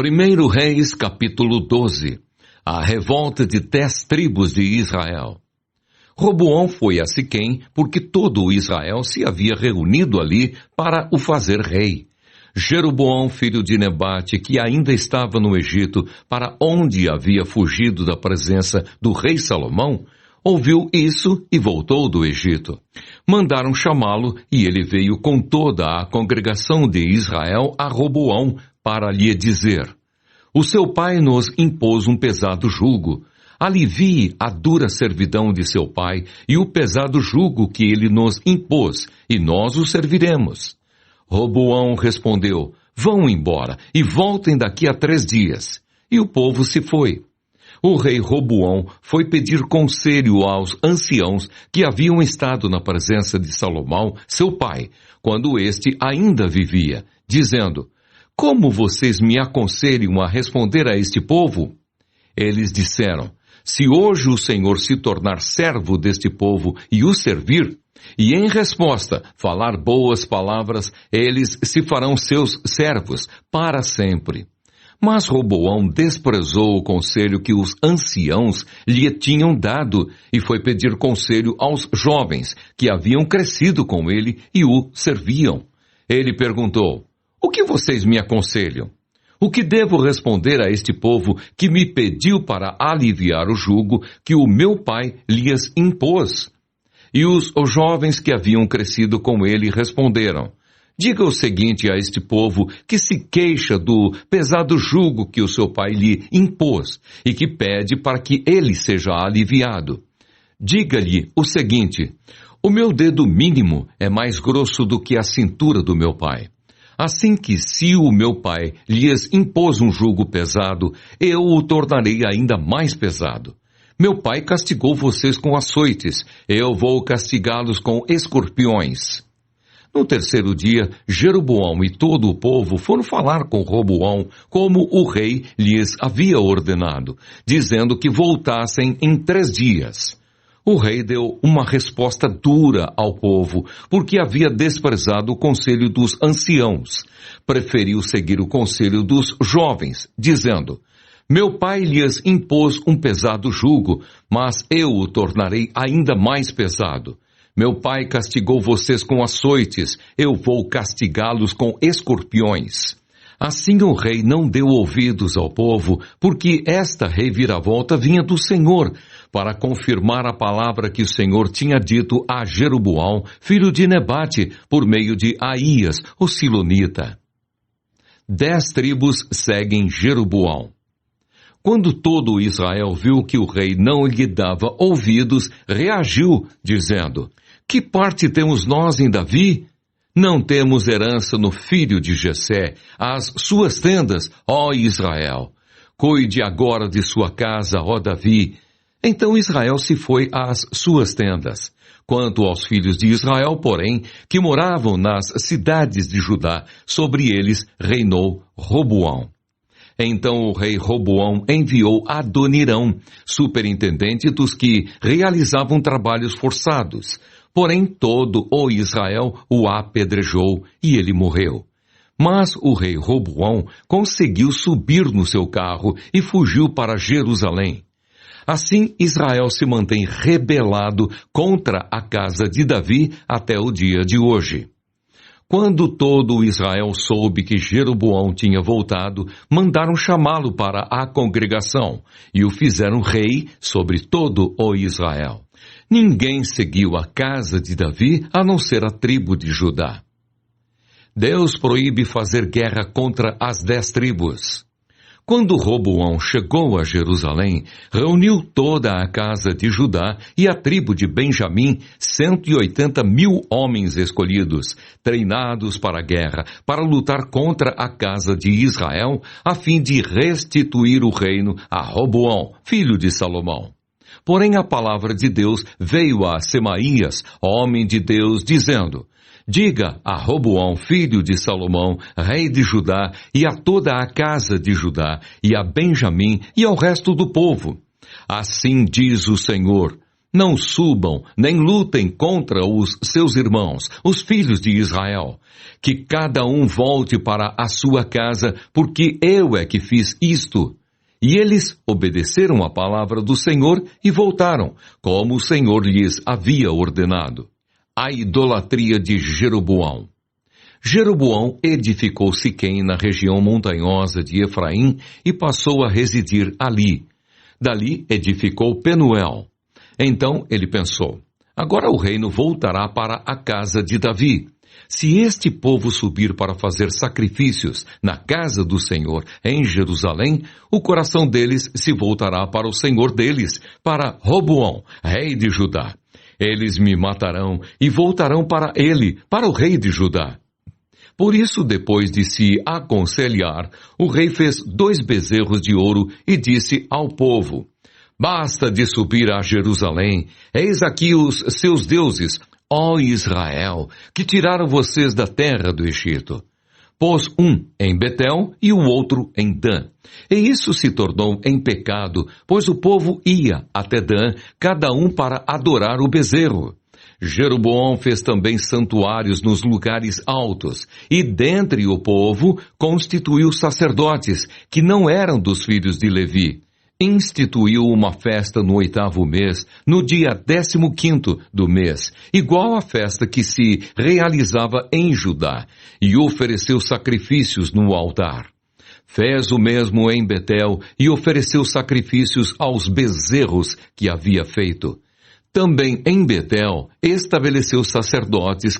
1 Reis, capítulo 12. A revolta de 10 tribos de Israel. Roboão foi a Siquém, porque todo o Israel se havia reunido ali para o fazer rei. Jeroboão, filho de Nebate, que ainda estava no Egito, para onde havia fugido da presença do rei Salomão, ouviu isso e voltou do Egito. Mandaram chamá-lo e ele veio com toda a congregação de Israel a Roboão para lhe dizer: o seu pai nos impôs um pesado jugo. Alivie a dura servidão de seu pai e o pesado jugo que ele nos impôs, e nós o serviremos. Roboão respondeu: vão embora e voltem daqui a 3 dias. E o povo se foi. O rei Roboão foi pedir conselho aos anciãos que haviam estado na presença de Salomão, seu pai, quando este ainda vivia, dizendo: como vocês me aconselham a responder a este povo? Eles disseram: se hoje o Senhor se tornar servo deste povo e o servir, e em resposta falar boas palavras, eles se farão seus servos para sempre. Mas Roboão desprezou o conselho que os anciãos lhe tinham dado e foi pedir conselho aos jovens que haviam crescido com ele e o serviam. Ele perguntou: o que vocês me aconselham? O que devo responder a este povo que me pediu para aliviar o jugo que o meu pai lhes impôs? E os jovens que haviam crescido com ele responderam: diga o seguinte a este povo que se queixa do pesado jugo que o seu pai lhe impôs e que pede para que ele seja aliviado. Diga-lhe o seguinte: o meu dedo mínimo é mais grosso do que a cintura do meu pai. Assim que, se o meu pai lhes impôs um jugo pesado, eu o tornarei ainda mais pesado. Meu pai castigou vocês com açoites, eu vou castigá-los com escorpiões. No 3º dia, Jeroboão e todo o povo foram falar com Roboão, como o rei lhes havia ordenado, dizendo que voltassem em 3 dias. O rei deu uma resposta dura ao povo, porque havia desprezado o conselho dos anciãos. Preferiu seguir o conselho dos jovens, dizendo: meu pai lhes impôs um pesado jugo, mas eu o tornarei ainda mais pesado. Meu pai castigou vocês com açoites, eu vou castigá-los com escorpiões. Assim o rei não deu ouvidos ao povo, porque esta reviravolta vinha do Senhor, para confirmar a palavra que o Senhor tinha dito a Jeroboão, filho de Nebate, por meio de Aías, o Silonita. 10 tribos seguem Jeroboão. Quando todo Israel viu que o rei não lhe dava ouvidos, reagiu, dizendo: que parte temos nós em Davi? Não temos herança no filho de Jessé, as suas tendas, ó Israel. Cuide agora de sua casa, ó Davi. Então Israel se foi às suas tendas. Quanto aos filhos de Israel, porém, que moravam nas cidades de Judá, sobre eles reinou Roboão. Então o rei Roboão enviou Adonirão, superintendente dos que realizavam trabalhos forçados. Porém todo o Israel o apedrejou e ele morreu. Mas o rei Roboão conseguiu subir no seu carro e fugiu para Jerusalém. Assim Israel se mantém rebelado contra a casa de Davi até o dia de hoje. Quando todo o Israel soube que Jeroboão tinha voltado, mandaram chamá-lo para a congregação e o fizeram rei sobre todo o Israel. Ninguém seguiu a casa de Davi a não ser a tribo de Judá. Deus proíbe fazer guerra contra as 10 tribos. Quando Roboão chegou a Jerusalém, reuniu toda a casa de Judá e a tribo de Benjamim, 180.000 homens escolhidos, treinados para a guerra, para lutar contra a casa de Israel, a fim de restituir o reino a Roboão, filho de Salomão. Porém a palavra de Deus veio a Semaías, homem de Deus, dizendo: diga a Roboão, filho de Salomão, rei de Judá, e a toda a casa de Judá, e a Benjamim, e ao resto do povo: assim diz o Senhor, Não subam, nem lutem contra os seus irmãos, os filhos de Israel. Que cada um volte para a sua casa, porque eu é que fiz isto. E eles obedeceram a palavra do Senhor e voltaram, como o Senhor lhes havia ordenado. A idolatria de Jeroboão. Jeroboão edificou Siquém na região montanhosa de Efraim e passou a residir ali. Dali edificou Penuel. Então ele pensou, agora o reino voltará para a casa de Davi. Se este povo subir para fazer sacrifícios na casa do Senhor em Jerusalém, o coração deles se voltará para o Senhor deles, para Roboão, rei de Judá. Eles me matarão e voltarão para ele, para o rei de Judá. Por isso, depois de se aconselhar, o rei fez 2 bezerros de ouro e disse ao povo, basta de subir a Jerusalém, eis aqui os seus deuses, ó Israel, que tiraram vocês da terra do Egito. Pôs um em Betel e o outro em Dan. E isso se tornou em pecado, pois o povo ia até Dan, cada um para adorar o bezerro. Jeroboão fez também santuários nos lugares altos, e dentre o povo constituiu sacerdotes, que não eram dos filhos de Levi. Instituiu uma festa no 8º mês, no dia 15º do mês, igual à festa que se realizava em Judá, e ofereceu sacrifícios no altar. Fez o mesmo em Betel e ofereceu sacrifícios aos bezerros que havia feito. Também em Betel estabeleceu sacerdotes que